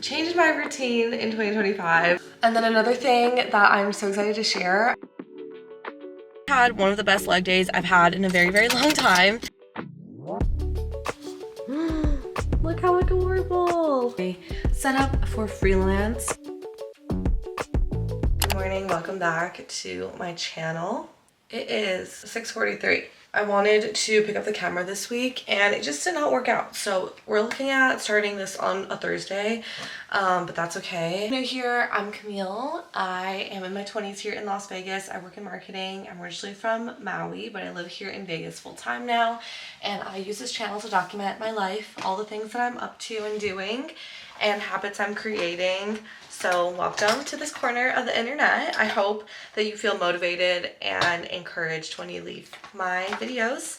changed my routine in 2025. And then another thing that I'm so excited to share. I had one of the best leg days I've had in a very, very long time. Look how adorable. Set up for freelance. Good morning, welcome back to my channel. It is 6:43. I wanted to pick up the camera this week and it just did not work out. So we're looking at starting this on a Thursday, but that's okay. New here, I'm Camille. I am in my 20s here in Las Vegas. I work in marketing. I'm originally from Maui, but I live here in Vegas full time now. And I use this channel to document my life, all the things that I'm up to and doing and habits I'm creating. So welcome to this corner of the internet. I hope that you feel motivated and encouraged when you leave my videos.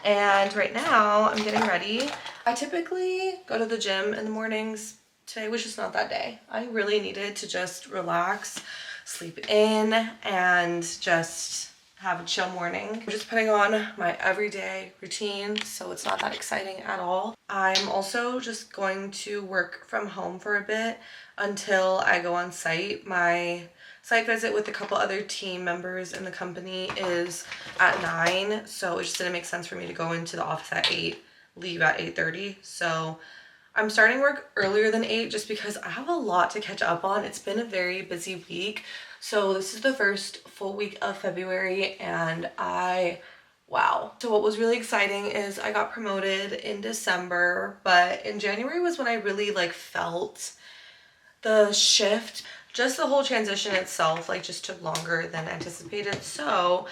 And right now I'm getting ready. I typically go to the gym in the mornings. Today was just not that day. I really needed to just relax, sleep in, and just have a chill morning. I'm just putting on my everyday routine, so it's not that exciting at all. I'm also just going to work from home for a bit until I go on site. My site visit with a couple other team members in the company is at 9, so it just didn't make sense for me to go into the office at 8, leave at 8:30. So I'm starting work earlier than 8 just because I have a lot to catch up on. It's been a very busy week. So this is the first full week of February and wow. So what was really exciting is I got promoted in December, but in January was when I really felt the shift. Just the whole transition itself just took longer than anticipated. So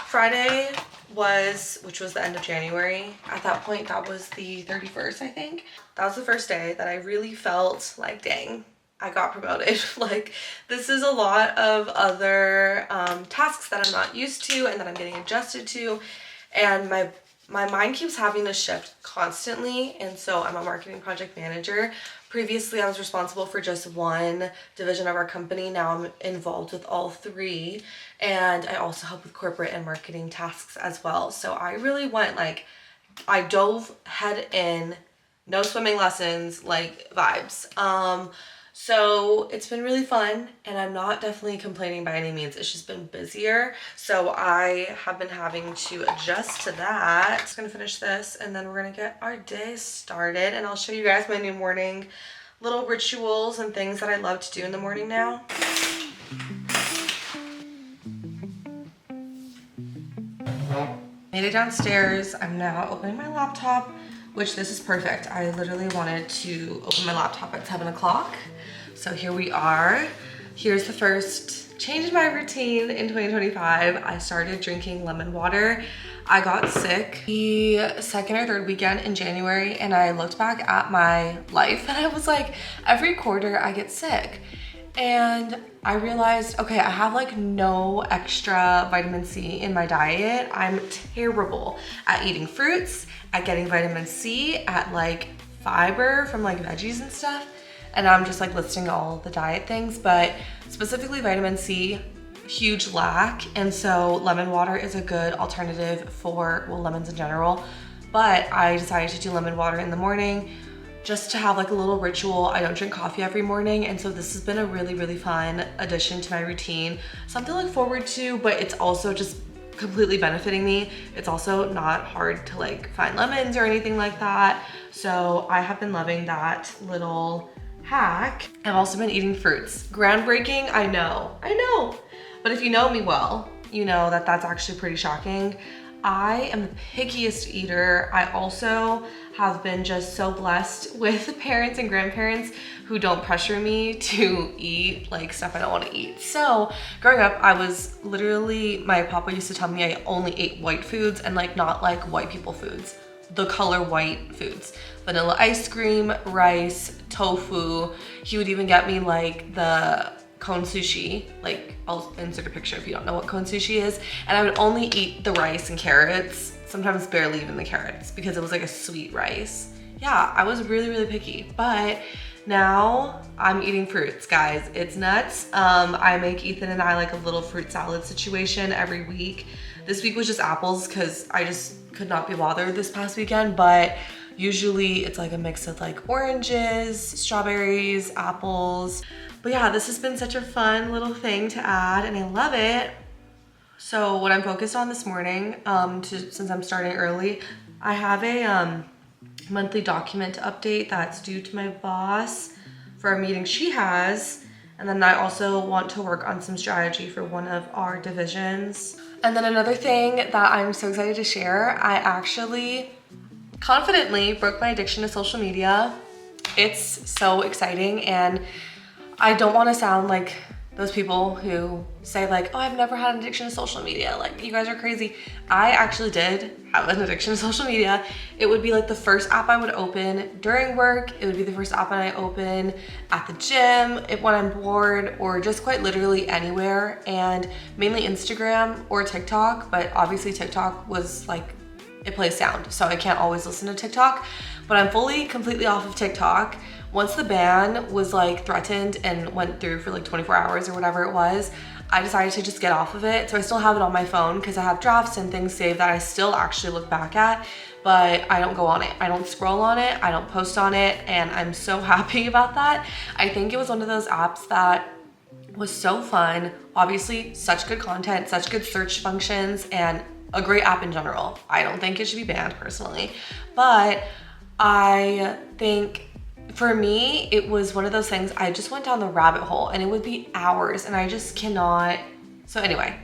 Friday which was the end of January. At that point, that was the 31st, I think. That was the first day that I really felt like, dang, I got promoted. This is a lot of other tasks that I'm not used to and that I'm getting adjusted to. And my mind keeps having to shift constantly. And so I'm a marketing project manager. Previously, I was responsible for just one division of our company. Now I'm involved with all three. And I also help with corporate and marketing tasks as well. So I really went I dove head in, no swimming lessons, vibes. So it's been really fun and I'm not definitely complaining by any means. It's just been busier. So I have been having to adjust to that. Just gonna finish this and then we're gonna get our day started and I'll show you guys my new morning little rituals and things that I love to do in the morning now. Made it downstairs. I'm now opening my laptop, which this is perfect. I literally wanted to open my laptop at 7 o'clock. So here we are. Here's the first change in my routine in 2025. I started drinking lemon water. I got sick the second or third weekend in January and I looked back at my life and I was like, every quarter I get sick. And I realized, okay, I have no extra vitamin C in my diet. I'm terrible at eating fruits, at getting vitamin C, at fiber from veggies and stuff. And I'm just listing all the diet things, but specifically vitamin C, huge lack. And so lemon water is a good alternative for, well, lemons in general. But I decided to do lemon water in the morning just to have a little ritual. I don't drink coffee every morning. And so this has been a really, really fun addition to my routine. Something to look forward to, but it's also just completely benefiting me. It's also not hard to find lemons or anything like that. So I have been loving that little hack. I've also been eating fruits. Groundbreaking, I know. But if you know me well, you know that that's actually pretty shocking. I am the pickiest eater. I also have been just so blessed with parents and grandparents who don't pressure me to eat stuff I don't want to eat. So growing up, I was literally, my papa used to tell me I only ate white foods and not white people foods, the color white foods. Vanilla ice cream, rice, tofu. He would even get me the cone sushi. I'll insert a picture if you don't know what cone sushi is. And I would only eat the rice and carrots, sometimes barely even the carrots because it was a sweet rice. Yeah, I was really, really picky. But now I'm eating fruits, guys. It's nuts. I make Ethan and I a little fruit salad situation every week. This week was just apples because I just could not be bothered this past weekend, but Usually it's like a mix of like oranges, strawberries, apples. But yeah, this has been such a fun little thing to add and I love it. So what I'm focused on this morning, since I'm starting early, I have a monthly document to update that's due to my boss for a meeting she has. And then I also want to work on some strategy for one of our divisions. And then another thing that I'm so excited to share, I actually confidently broke my addiction to social media. It's so exciting, and I don't want to sound like those people who say like, oh, I've never had an addiction to social media. Like, you guys are crazy. I actually did have an addiction to social media. It would be like the first app I would open during work. It would be the first app I open at the gym, when I'm bored, or just quite literally anywhere. And mainly Instagram or TikTok, but obviously TikTok was like, it plays sound, so I can't always listen to TikTok. But I'm completely off of TikTok. Once the ban was like threatened and went through for like 24 hours or whatever it was, I decided to just get off of it. So I still have it on my phone because I have drafts and things saved that I still actually look back at, but I don't go on it. I don't scroll on it. I don't post on it. And I'm so happy about that. I think it was one of those apps that was so fun. Obviously, such good content, such good search functions, and a great app in general. I don't think it should be banned personally, but I think for me, it was one of those things, I just went down the rabbit hole and it would be hours and I just cannot. So anyway,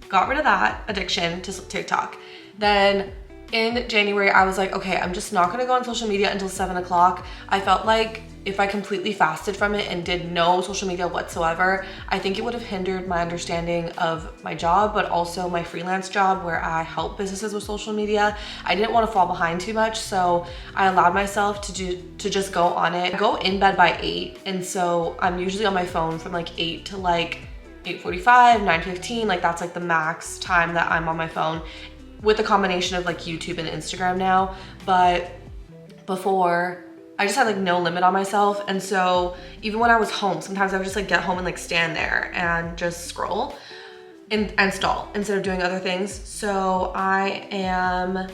got rid of that addiction to TikTok. Then in January, I was like, okay, I'm just not gonna go on social media until 7 o'clock. I felt like if I completely fasted from it and did no social media whatsoever, I think it would have hindered my understanding of my job, but also my freelance job where I help businesses with social media. I didn't want to fall behind too much, so I allowed myself to just go on it. I go in bed by 8, and so I'm usually on my phone from like 8 to like 8:45, 9:15, like that's like the max time that I'm on my phone, with a combination of like YouTube and Instagram now. But before, I just had like no limit on myself. And so even when I was home, sometimes I would just like get home and like stand there and just scroll and stall instead of doing other things. So I am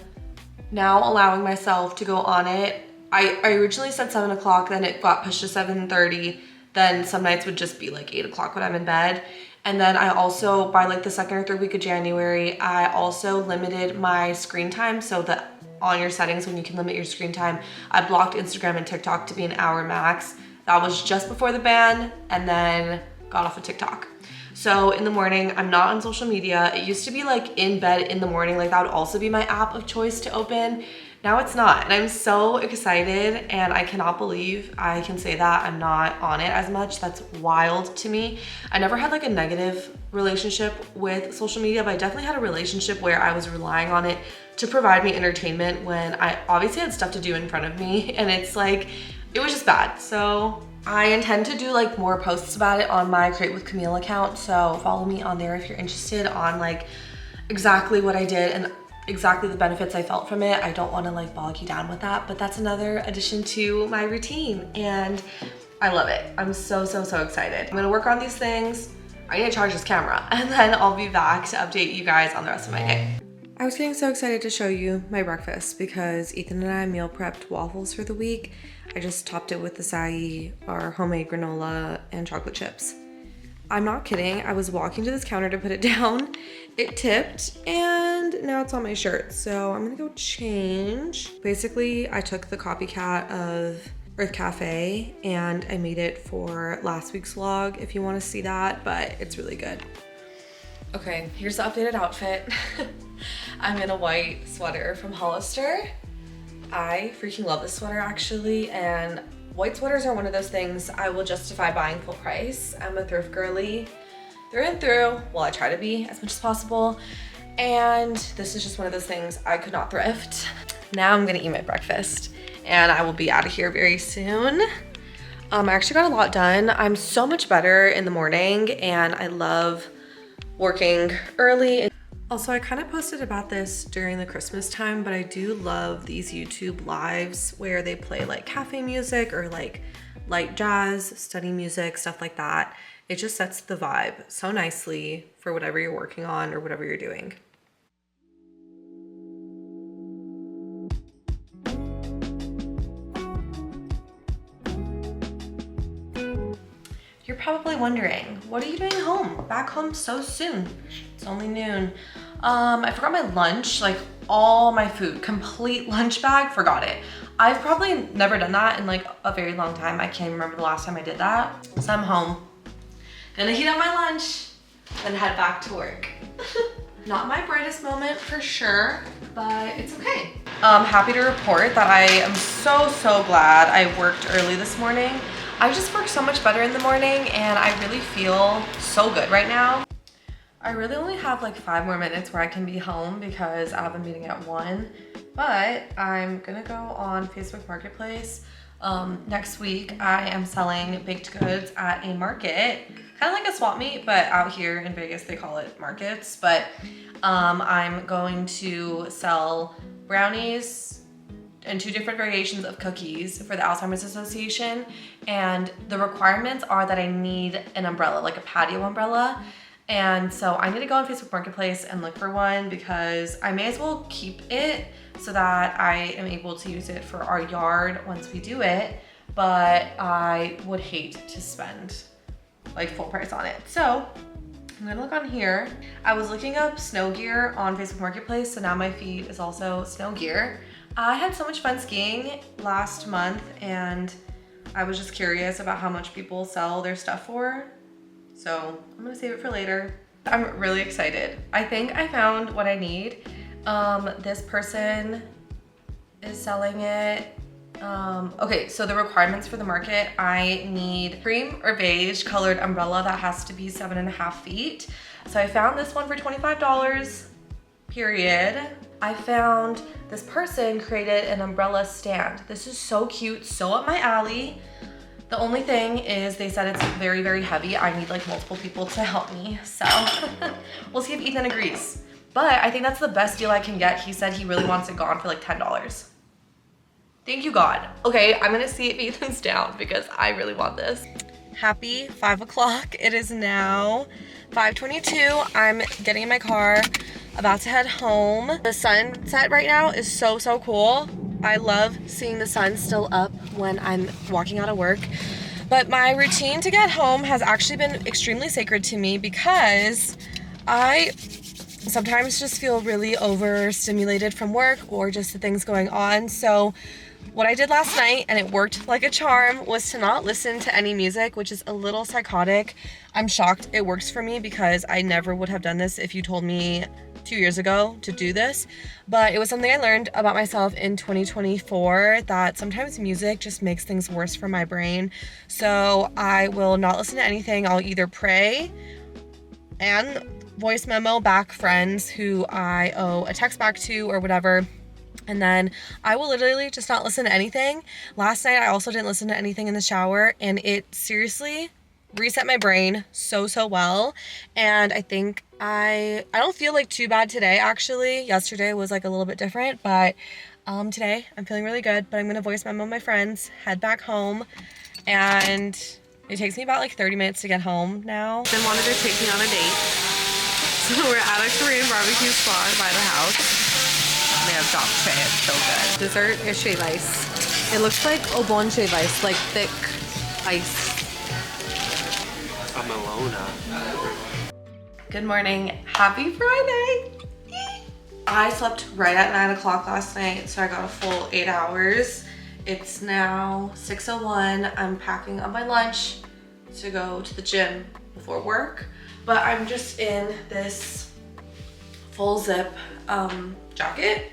now allowing myself to go on it. I originally said 7 o'clock, then it got pushed to 7:30. Then some nights would just be like 8 o'clock when I'm in bed. And then I also, by like the second or third week of January, I also limited my screen time so that on your settings, when you can limit your screen time, I blocked Instagram and TikTok to be an hour max. That was just before the ban, and then got off of TikTok. So in the morning, I'm not on social media. It used to be like in bed in the morning, like that would also be my app of choice to open. Now it's not, and I'm so excited, and I cannot believe I can say that I'm not on it as much. That's wild to me. I never had like a negative relationship with social media, but I definitely had a relationship where I was relying on it to provide me entertainment when I obviously had stuff to do in front of me, and it's like, it was just bad. So I intend to do like more posts about it on my Create with Camille account, so follow me on there if you're interested on like exactly what I did and exactly the benefits I felt from it. I don't want to like bog you down with that, but that's another addition to my routine and I love it. I'm so excited. I'm gonna work on these things. I need to charge this camera and then I'll be back to update you guys on the rest of my day. I was getting so excited to show you my breakfast because Ethan and I meal prepped waffles for the week. I just topped it with acai, our homemade granola, and chocolate chips. I'm not kidding, I was walking to this counter to put it down, it tipped, and now it's on my shirt. So I'm gonna go change. Basically, I took the copycat of Earth Cafe and I made it for last week's vlog if you wanna see that, but it's really good. Okay, here's the updated outfit. I'm in a white sweater from Hollister. I freaking love this sweater actually, and white sweaters are one of those things I will justify buying full price. I'm a thrift girly through and through. Well, I try to be as much as possible. And this is just one of those things I could not thrift. Now I'm gonna eat my breakfast and I will be out of here very soon. I actually got a lot done. I'm so much better in the morning and I love working early. Also, I kind of posted about this during the Christmas time, but I do love these YouTube lives where they play like cafe music or like light jazz, study music, stuff like that. It just sets the vibe so nicely for whatever you're working on or whatever you're doing. You're probably wondering, what are you doing home? Back home so soon. It's only noon. I forgot my lunch, like all my food, complete lunch bag, forgot it. I've probably never done that in like a very long time. I can't remember the last time I did that. So I'm home. Gonna heat up my lunch, then head back to work. Not my brightest moment for sure, but it's okay. I'm happy to report that I am so glad I worked early this morning. I just work so much better in the morning and I really feel so good right now. I really only have like 5 more minutes where I can be home because I have a meeting at 1, but I'm gonna go on Facebook Marketplace. Next week, I am selling baked goods at a market, kind of like a swap meet, but out here in Vegas, they call it markets. But I'm going to sell brownies and 2 different variations of cookies for the Alzheimer's Association. And the requirements are that I need an umbrella, like a patio umbrella. And so I need to go on Facebook Marketplace and look for one because I may as well keep it so that I am able to use it for our yard once we do it. But I would hate to spend like full price on it. So I'm gonna look on here. I was looking up snow gear on Facebook Marketplace, so now my feed is also snow gear. I had so much fun skiing last month and I was just curious about how much people sell their stuff for. So I'm gonna save it for later. I'm really excited. I think I found what I need. This person is selling it. Okay, so the requirements for the market, I need cream or beige colored umbrella that has to be 7.5 feet. So I found this one for $25, period. I found this person created an umbrella stand. This is so cute, so up my alley. The only thing is they said it's very heavy. I need like multiple people to help me. So we'll see if Ethan agrees. But I think that's the best deal I can get. He said he really wants it gone for like $10. Thank you, God. Okay, I'm gonna see if Ethan's down because I really want this. Happy 5 o'clock. It is now 5:22. I'm getting in my car, about to head home. The sunset right now is so cool. I love seeing the sun still up when I'm walking out of work. But my routine to get home has actually been extremely sacred to me because I sometimes just feel really overstimulated from work or just the things going on. So what I did last night, and it worked like a charm, was to not listen to any music, which is a little psychotic. I'm shocked it works for me because I never would have done this if you told me 2 years ago to do this. But it was something I learned about myself in 2024, that sometimes music just makes things worse for my brain. So I will not listen to anything. I'll either pray and voice memo back friends who I owe a text back to or whatever. And then I will literally just not listen to anything. Last night, I also didn't listen to anything in the shower, and it seriously reset my brain so well. And I think I don't feel like too bad today, actually. Yesterday was like a little bit different, but today I'm feeling really good. But I'm gonna voice memo my friends, head back home, and it takes me about like 30 minutes to get home now. Then wanted to take me on a date. So we're at a Korean barbecue spot by the house. They have japchae, it's so good. Dessert is shave ice. It looks like obon shave ice, like thick ice. I'm Alona. Good morning, happy Friday. I slept right at 9 o'clock last night, so I got a full 8 hours. It's now 6:01. I'm packing up my lunch to go to the gym before work, but I'm just in this full zip jacket.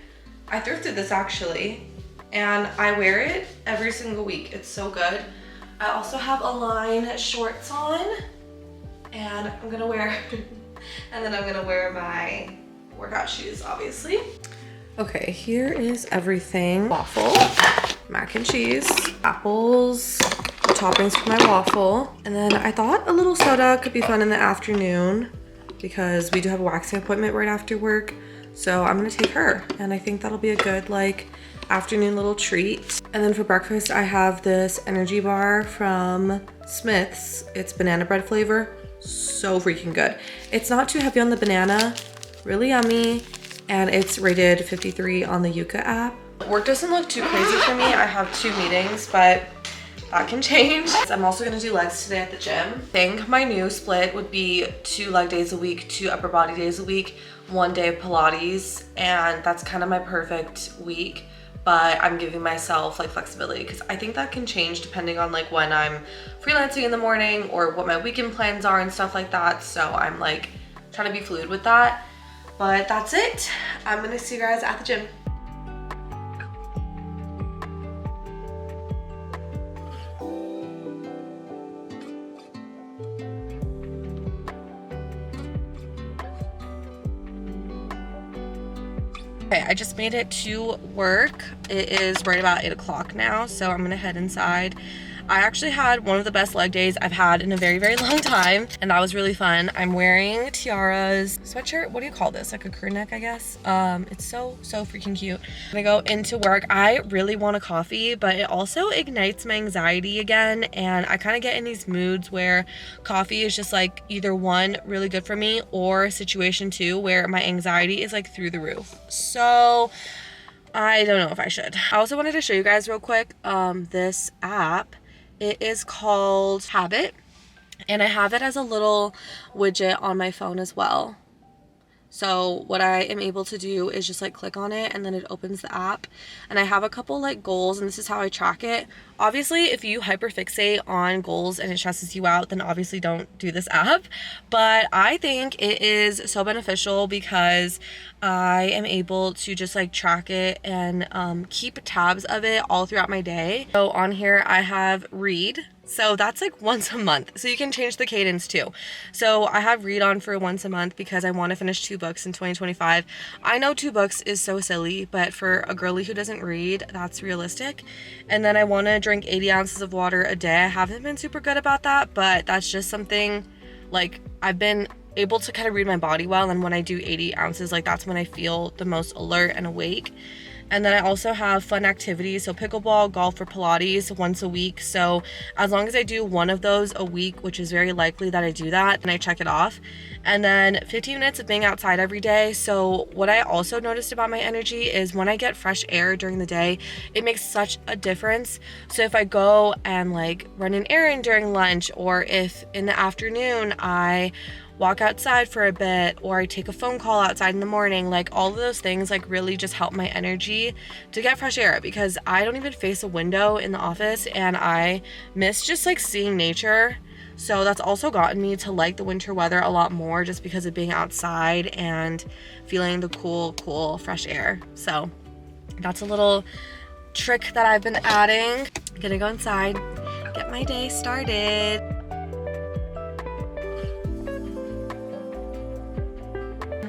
I thrifted this actually, and I wear it every single week. It's so good. I also have Align shorts on, and I'm gonna wear, and then I'm gonna wear my workout shoes, obviously. Okay, here is everything. Waffle, mac and cheese, apples, the toppings for my waffle, and then I thought a little soda could be fun in the afternoon because we do have a waxing appointment right after work. So I'm gonna take her, and I think that'll be a good like afternoon little treat. And then for breakfast, I have this energy bar from Smith's. It's banana bread flavor, so freaking good. It's not too heavy on the banana, really yummy, and it's rated 53 on the Yuka app. Work doesn't look too crazy for me. I have 2 meetings, but that can change. I'm also gonna do legs today at the gym. I think my new split would be 2 leg days a week, 2 upper body days a week, 1 day of Pilates, and that's kind of my perfect week. But I'm giving myself like flexibility because I think that can change depending on like when I'm freelancing in the morning or what my weekend plans are and stuff like that. So I'm like trying to be fluid with that. But that's it. I'm gonna see you guys at the gym. Okay, I just made it to work. It is right about 8 o'clock now, so I'm gonna head inside. I actually had one of the best leg days I've had in a very, very long time, and that was really fun. I'm wearing Tiara's sweatshirt. What do you call this? Like a crew neck, I guess. It's so freaking cute. I'm gonna go into work. I really want a coffee, but it also ignites my anxiety again, and I kind of get in these moods where coffee is just like either one, really good for me, or situation two, where my anxiety is like through the roof. So I don't know if I should. I also wanted to show you guys real quick this app. It is called Habit, and I have it as a little widget on my phone as well. So what I am able to do is just like click on it and then it opens the app, and I have a couple like goals, and this is how I track it. Obviously, if you hyperfixate on goals and it stresses you out, then obviously don't do this app. But I think it is so beneficial because I am able to just like track it and keep tabs of it all throughout my day. So on here I have read. So that's like once a month. So you can change the cadence too. So I have read on for once a month because I want to finish 2 books in 2025. I know 2 books is so silly, but for a girly who doesn't read, that's realistic. And then I want to drink 80 ounces of water a day. I haven't been super good about that, but that's just something like I've been able to kind of read my body well. And when I do 80 ounces, like that's when I feel the most alert and awake. And then I also have fun activities, so pickleball, golf, or Pilates once a week. So as long as I do one of those a week, which is very likely that I do that, and I check it off. And then 15 minutes of being outside every day. So what I also noticed about my energy is when I get fresh air during the day, it makes such a difference. So if I go and like run an errand during lunch, or if in the afternoon I walk outside for a bit, or I take a phone call outside in the morning, like all of those things like really just help my energy to get fresh air, because I don't even face a window in the office and I miss just like seeing nature. So that's also gotten me to like the winter weather a lot more, just because of being outside and feeling the cool fresh air. So that's a little trick that I've been adding. I'm gonna go inside, get my day started.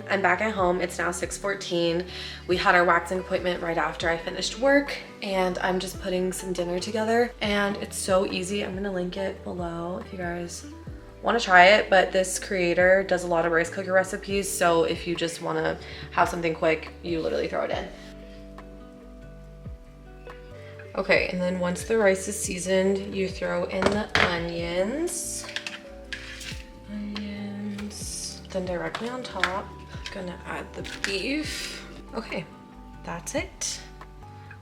I'm back at home. It's now 6:14. We had our waxing appointment right after I finished work, and I'm just putting some dinner together, and it's so easy. I'm gonna link it below if you guys want to try it, but this creator does a lot of rice cooker recipes, so if you just want to have something quick, you literally throw it in. Okay, and then once the rice is seasoned, you throw in the onions. Then directly on top, gonna add the beef. Okay, that's it.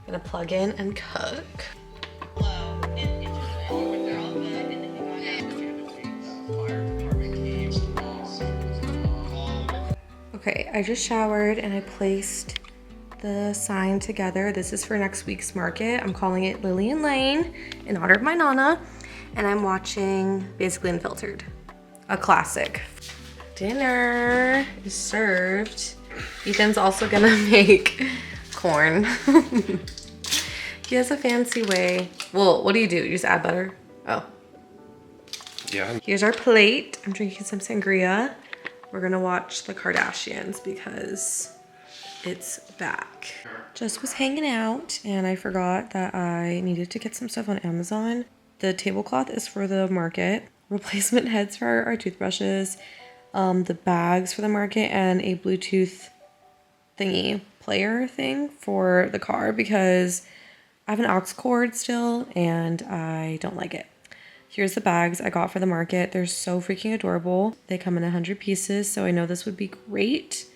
Gonna plug in and cook. Okay, I just showered and I placed the sign together. This is for next week's market. I'm calling it Lillian Lane in honor of my Nana, and I'm watching Basically Unfiltered, a classic. Dinner is served. Ethan's also gonna make corn. He has a fancy way. Well, what do? You just add butter? Oh. Yeah. Here's our plate. I'm drinking some sangria. We're gonna watch the Kardashians because it's back. Just was hanging out and I forgot that I needed to get some stuff on Amazon. The tablecloth is for the market. Replacement heads for our toothbrushes. The bags for the market, and a Bluetooth thingy player thing for the car because I have an aux cord still and I don't like it. Here's the bags I got for the market. They're so freaking adorable. They come in 100 pieces, so I know this would be great.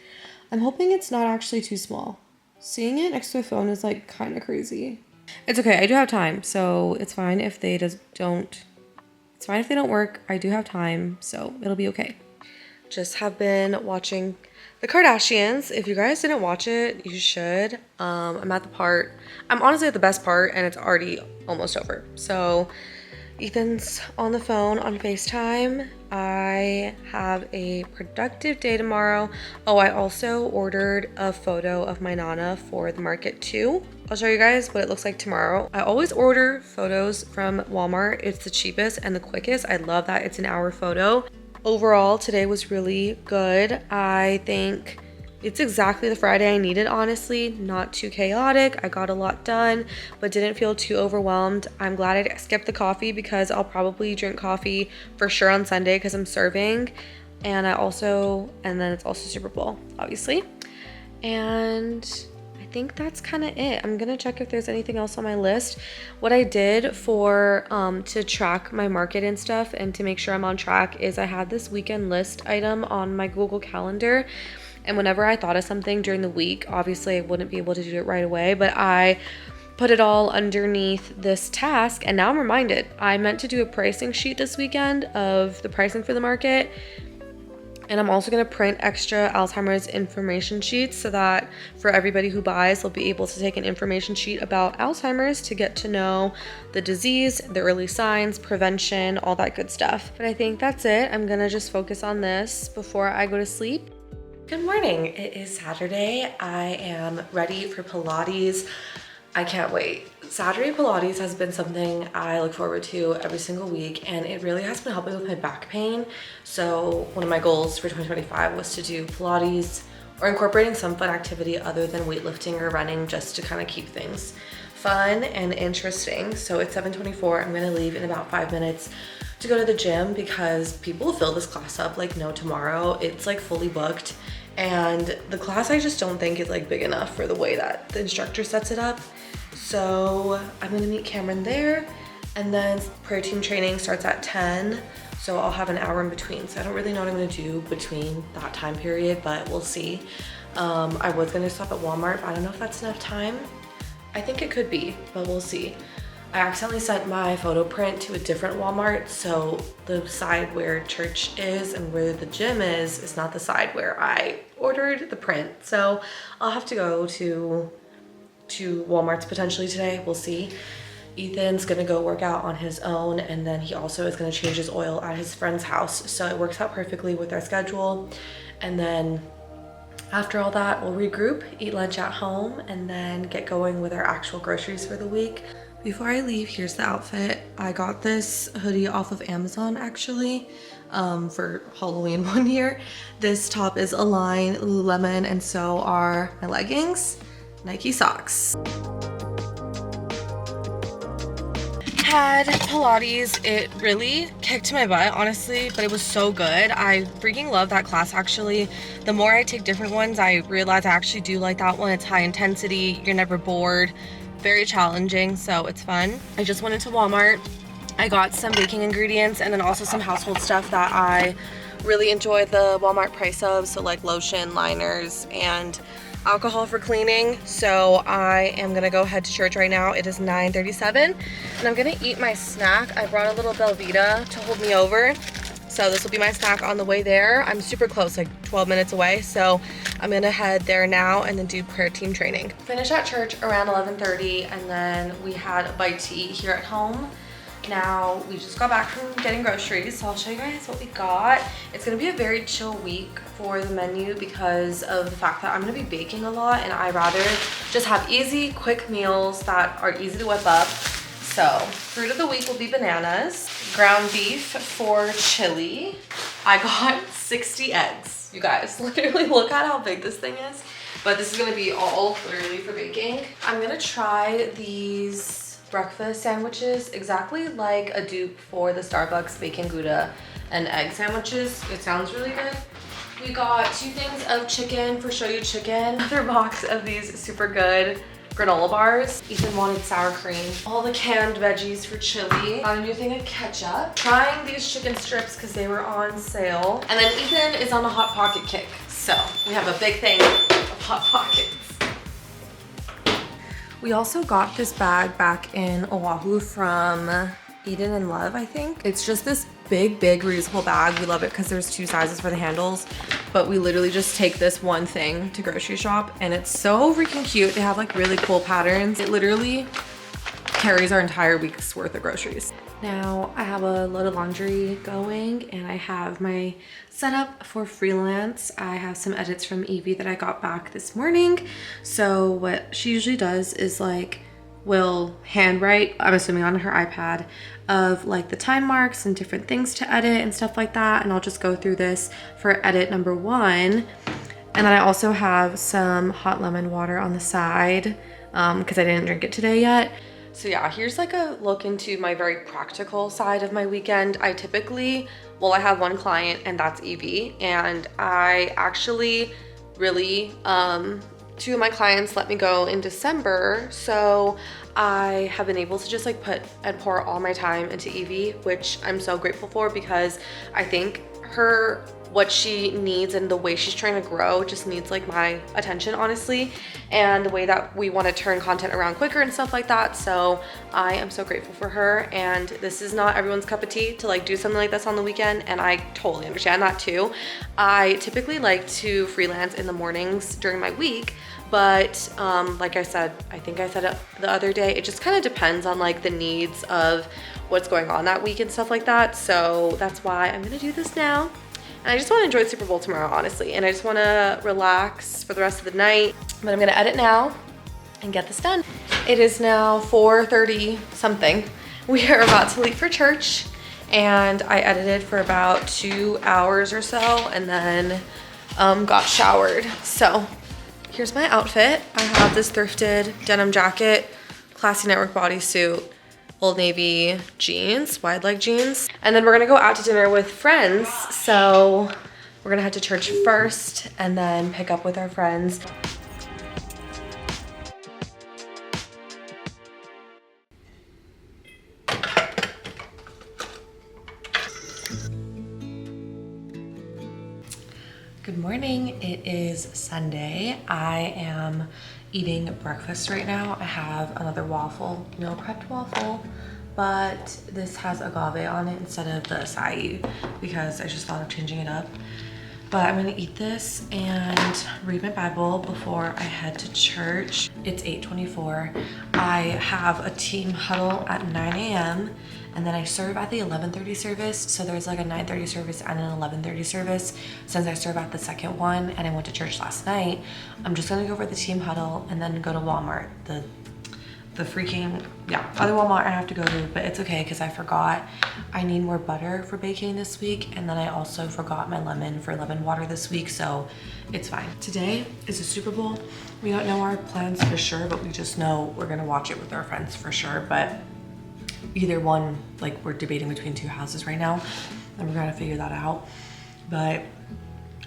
I'm hoping it's not actually too small. Seeing it next to a phone is like kind of crazy. It's okay, I do have time, so it's fine if they don't. It's fine if they don't work. I do have time, so it'll be okay. Just have been watching The Kardashians. If you guys didn't watch it, you should. I'm honestly at the best part, and it's already almost over. So Ethan's on the phone on FaceTime. I have a productive day tomorrow. Oh, I also ordered a photo of my Nana for the market too. I'll show you guys what it looks like tomorrow. I always order photos from Walmart. It's the cheapest and the quickest. I love that it's an hour photo. Overall, today was really good. I think it's exactly the Friday I needed, honestly. Not too chaotic. I got a lot done, but didn't feel too overwhelmed. I'm glad I skipped the coffee because I'll probably drink coffee for sure on Sunday because I'm serving. And then it's also Super Bowl, obviously. And I think that's kind of it. I'm gonna check if there's anything else on my list. What I did for to track my market and stuff and to make sure I'm on track is I had this weekend list item on my Google Calendar. And whenever I thought of something during the week, obviously I wouldn't be able to do it right away, but I put it all underneath this task. And now I'm reminded I meant to do a pricing sheet this weekend of the pricing for the market. And I'm also going to print extra Alzheimer's information sheets so that for everybody who buys, they'll be able to take an information sheet about Alzheimer's to get to know the disease, the early signs, prevention, all that good stuff. But I think that's it. I'm going to just focus on this before I go to sleep. Good morning. It is Saturday. I am ready for Pilates. I can't wait. Saturday Pilates has been something I look forward to every single week, and it really has been helping with my back pain. So one of my goals for 2025 was to do Pilates or incorporating some fun activity other than weightlifting or running, just to kind of keep things fun and interesting. So it's 7:24. I'm gonna leave in about 5 minutes to go to the gym because people fill this class up like no tomorrow. It's like fully booked, and the class I just don't think is like big enough for the way that the instructor sets it up. So I'm gonna meet Cameron there, and then prayer team training starts at 10, so I'll have an hour in between. So I don't really know what I'm gonna do between that time period, but we'll see. I was gonna stop at Walmart, but I don't know if that's enough time. I think it could be, but we'll see. I accidentally sent my photo print to a different Walmart, so the side where church is and where the gym is not the side where I ordered the print. So I'll have to go to Walmart's potentially today. We'll see. Ethan's gonna go work out on his own, and then he also is gonna change his oil at his friend's house, so it works out perfectly with our schedule. And then after all that, we'll regroup, eat lunch at home, and then get going with our actual groceries for the week. Before I leave, here's the outfit. I got this hoodie off of Amazon actually for Halloween one year. This top is Align, Lululemon, and so are my leggings. Nike socks. Had Pilates. It really kicked my butt, honestly, but it was so good. I freaking love that class actually. The more I take different ones, I realize I actually do like that one. It's high intensity, you're never bored, very challenging, so it's fun. I just went into Walmart. I got some baking ingredients and then also some household stuff that I really enjoy the Walmart price of, so like lotion, liners, and alcohol for cleaning. So I am gonna go head to church right now. It is 9:37 and I'm gonna eat my snack. I brought a little Belvita to hold me over, so this will be my snack on the way there. I'm super close, like 12 minutes away, so I'm gonna head there now and then do prayer team training. Finish at church around 11:30, and then we had a bite to eat here at home. Now we just got back from getting groceries, so I'll show you guys what we got. It's gonna be a very chill week for the menu because of the fact that I'm gonna be baking a lot, and I rather just have easy, quick meals that are easy to whip up. So fruit of the week will be bananas, ground beef for chili. I got 60 eggs, you guys. Literally look at how big this thing is. But this is gonna be all literally for baking. I'm gonna try these breakfast sandwiches exactly like a dupe for the Starbucks bacon Gouda and egg sandwiches. It sounds really good. We got 2 things of chicken for shoyu chicken, another box of these super good granola bars. Ethan wanted sour cream, all the canned veggies for chili, got a new thing of ketchup, trying these chicken strips because they were on sale, and then Ethan is on a Hot Pocket kick, so we have a big thing of Hot Pockets. We also got this bag back in Oahu from Eden and Love, I think. It's just this big reusable bag. We love it because there's 2 sizes for the handles, but we literally just take this one thing to grocery shop and it's so freaking cute. They have like really cool patterns. It literally carries our entire week's worth of groceries. Now I have a load of laundry going and I have my setup for freelance. I have some edits from Evie that I got back this morning. So what she usually does is like will handwrite, I'm assuming on her iPad, of like the time marks and different things to edit and stuff like that. And I'll just go through this for edit number 1. And then I also have some hot lemon water on the side because I didn't drink it today yet. So yeah, here's like a look into my very practical side of my weekend. I typically, well, I have one client and that's Evie. And I actually really, 2 of my clients let me go in December. So I have been able to just like put and pour all my time into Evie, which I'm so grateful for because I think what she needs and the way she's trying to grow just needs like my attention, honestly, and the way that we want to turn content around quicker and stuff like that. So I am so grateful for her, and this is not everyone's cup of tea to like do something like this on the weekend, and I totally understand that too. I typically like to freelance in the mornings during my week, but like I said, I think I said it the other day, it just kind of depends on like the needs of what's going on that week and stuff like that. So that's why I'm gonna do this now. And I just want to enjoy the Super Bowl tomorrow, honestly. And I just want to relax for the rest of the night. But I'm going to edit now and get this done. It is now 4:30 something. We are about to leave for church. And I edited for about 2 hours or so and then got showered. So here's my outfit. I have this thrifted denim jacket, Classy Network bodysuit, Old Navy jeans, wide leg jeans. And then we're gonna go out to dinner with friends. So we're gonna head to church first and then pick up with our friends. Good morning, it is Sunday. I am eating breakfast right now. I have another waffle, meal prepped waffle, but this has agave on it instead of the acai because I just thought of changing it up. But I'm gonna eat this and read my Bible before I head to church. It's 8:24. I have a team huddle at 9 a.m. and then I serve at the 11:30 service. So there's like a 9:30 service and an 11:30 service. Since I serve at the second one and I went to church last night, I'm just gonna go for the team huddle and then go to Walmart. The freaking, yeah, other Walmart I have to go to, but it's okay because I forgot I need more butter for baking this week. And then I also forgot my lemon for lemon water this week, so it's fine. Today is the Super Bowl. We don't know our plans for sure, but we just know we're gonna watch it with our friends for sure. But either one, like we're debating between 2 houses right now and we're gonna figure that out. But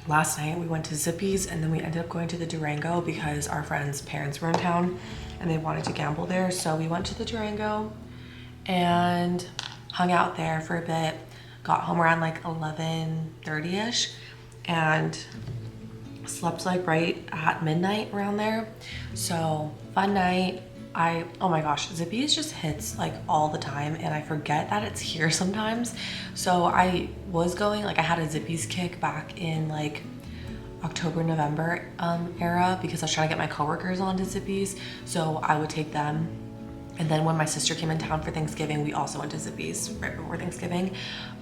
last night we went to Zippy's and then we ended up going to the Durango because our friends' parents were in town and they wanted to gamble there. So we went to the Durango and hung out there for a bit, got home around like 11:30ish and slept like right at midnight around there. So fun night. Oh my gosh, Zippy's just hits like all the time and I forget that it's here sometimes. So I was going, like I had a Zippy's kick back in like October, November era because I was trying to get my coworkers onto Zippy's. So I would take them. And then when my sister came in town for Thanksgiving, we also went to Zippy's right before Thanksgiving.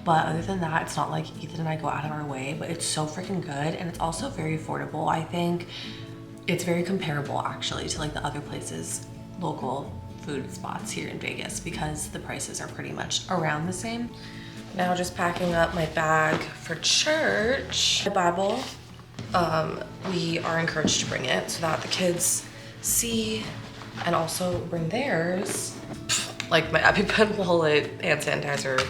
But other than that, it's not like Ethan and I go out of our way, but it's so freaking good. And it's also very affordable. I think it's very comparable actually to like the other places, local food spots here in Vegas, because the prices are pretty much around the same. Now just packing up my bag for church. My Bible, we are encouraged to bring it so that the kids see and also bring theirs. Like my EpiPen wallet, hand sanitizer,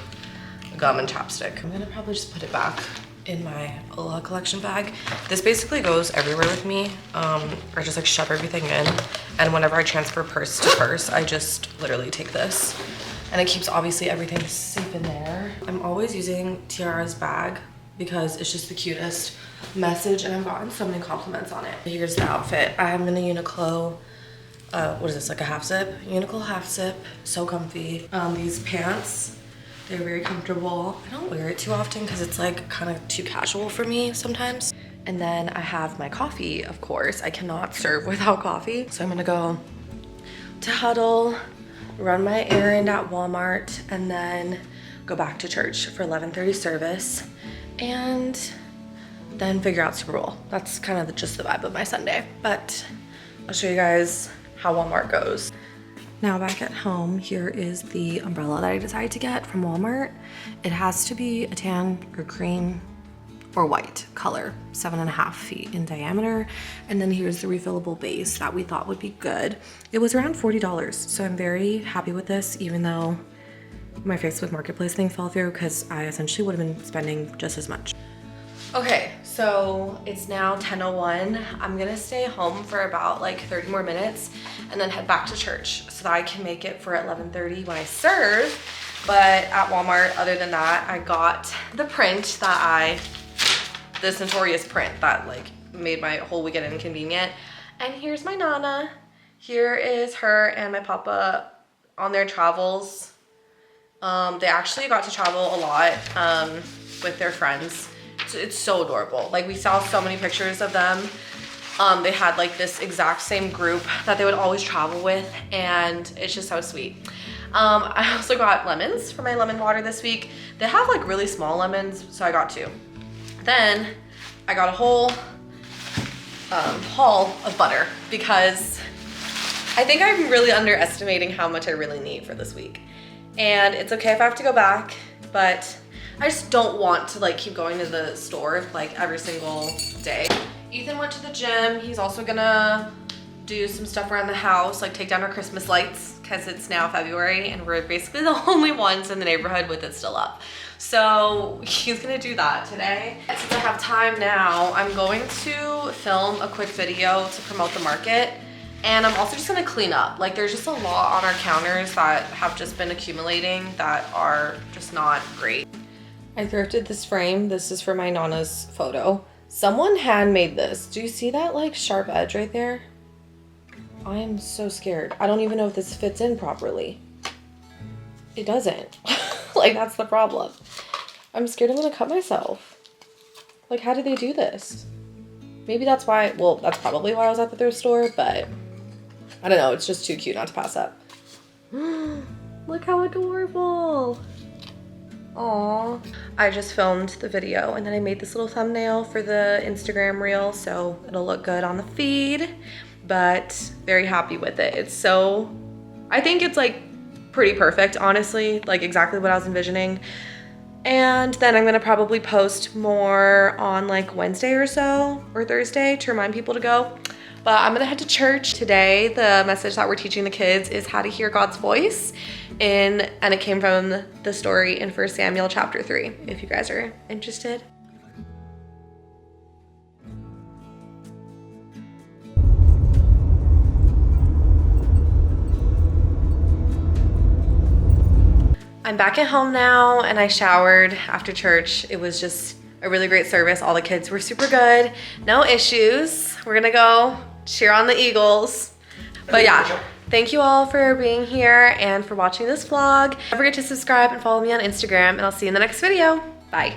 gum and chapstick. I'm gonna probably just put it back in my Ola collection bag. This basically goes everywhere with me. Or just like shove everything in. And whenever I transfer purse to purse, I just literally take this. And it keeps obviously everything safe in there. I'm always using Tiara's bag because it's just the cutest message and I've gotten so many compliments on it. Here's the outfit. I'm in the Uniqlo what is this, like a half zip? Uniqlo half zip, so comfy. These pants, they're very comfortable. I don't wear it too often because it's like kind of too casual for me sometimes. And then I have my coffee, of course. I cannot serve without coffee. So I'm gonna go to Huddle, run my errand at Walmart, and then go back to church for 11:30 service, and then figure out Super Bowl. That's kind of just the vibe of my Sunday. But I'll show you guys how Walmart goes. Now back at home, here is the umbrella that I decided to get from Walmart. It has to be a tan or cream or white color, 7.5 feet in diameter. And then here's the refillable base that we thought would be good. It was around $40, so I'm very happy with this, even though my Facebook Marketplace thing fell through because I essentially would have been spending just as much. Okay, so it's now 10:01. I'm gonna stay home for about like 30 more minutes and then head back to church so that I can make it for 11:30 when I serve. But at Walmart, other than that, I got the print this notorious print that like made my whole weekend inconvenient. And here's my Nana. Here is her and my Papa on their travels. They actually got to travel a lot with their friends. It's so adorable. Like, we saw so many pictures of them. They had like this exact same group that they would always travel with, and it's just so sweet. I also got lemons for my lemon water this week. They have like really small lemons, so I got 2. Then I got a whole haul of butter because I think I'm really underestimating how much I really need for this week. And it's okay if I have to go back, but I just don't want to like keep going to the store like every single day. Ethan went to the gym. He's also gonna do some stuff around the house, like take down our Christmas lights because it's now February and we're basically the only ones in the neighborhood with it still up. So he's gonna do that today. Since I have time now, I'm going to film a quick video to promote the market. And I'm also just gonna clean up. Like, there's just a lot on our counters that have just been accumulating that are just not great. I thrifted this frame. This is for my Nana's photo. Someone handmade this. Do you see that like sharp edge right there? I am so scared. I don't even know if this fits in properly. It doesn't. Like, that's the problem. I'm scared I'm gonna cut myself. Like, how did they do this? Maybe that's why, well, that's probably why I was at the thrift store, but I don't know. It's just too cute not to pass up. Look how adorable. Aww. I just filmed the video and then I made this little thumbnail for the Instagram reel, so it'll look good on the feed, but very happy with it. It's so, I think it's like pretty perfect, honestly, like exactly what I was envisioning. And then I'm gonna probably post more on like Wednesday or so, or Thursday, to remind people to go. But I'm gonna head to church today. The message that we're teaching the kids is how to hear God's voice, and it came from the story in 1 Samuel chapter 3, if you guys are interested. I'm back at home now and I showered after church. It was just a really great service. All the kids were super good. No issues. We're gonna go cheer on the Eagles. But yeah, thank you all for being here and for watching this vlog. Don't forget to subscribe and follow me on Instagram, and I'll see you in the next video. Bye.